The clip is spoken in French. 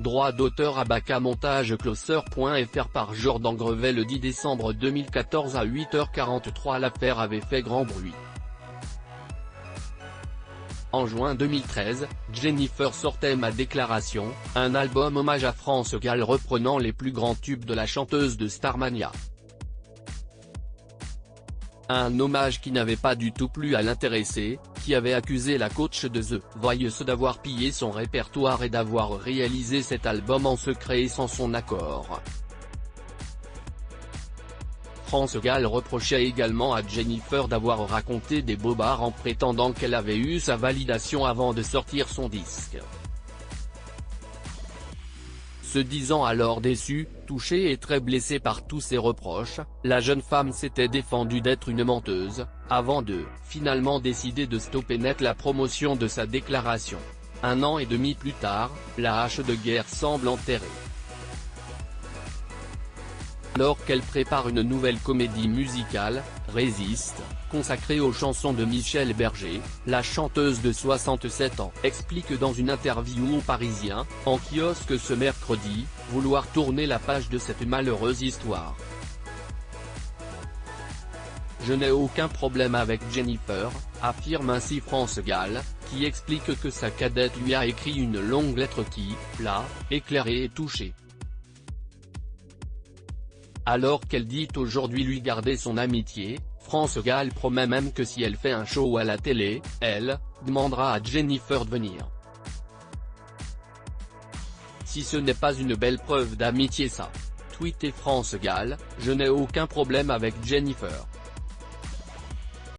Droit d'auteur à Baka Montage Closer.fr par Jordan Grevet le 10 décembre 2014 à 8h43. L'affaire avait fait grand bruit. En juin 2013, Jennifer sortait Ma Déclaration, un album hommage à France Gall reprenant les plus grands tubes de la chanteuse de Starmania. Un hommage qui n'avait pas du tout plu à l'intéressée, qui avait accusé la coach de The Voice d'avoir pillé son répertoire et d'avoir réalisé cet album en secret et sans son accord. France Gall reprochait également à Jennifer d'avoir raconté des bobards en prétendant qu'elle avait eu sa validation avant de sortir son disque. Se disant alors déçue, touchée et très blessée par tous ces reproches, la jeune femme s'était défendue d'être une menteuse, avant de, finalement décider de stopper net la promotion de sa déclaration. 1 an et demi plus tard, la hache de guerre semble enterrée. Alors qu'elle prépare une nouvelle comédie musicale, Résiste, consacrée aux chansons de Michel Berger, la chanteuse de 67 ans explique dans une interview au Parisien, en kiosque ce mercredi, vouloir tourner la page de cette malheureuse histoire. Je n'ai aucun problème avec Jennifer, affirme ainsi France Gall, qui explique que sa cadette lui a écrit une longue lettre qui, l'a éclairée et touchée. Alors qu'elle dit aujourd'hui lui garder son amitié, France Gall promet même que si elle fait un show à la télé, elle demandera à Jennifer de venir. Si ce n'est pas une belle preuve d'amitié ça. Tweeté France Gall, je n'ai aucun problème avec Jennifer.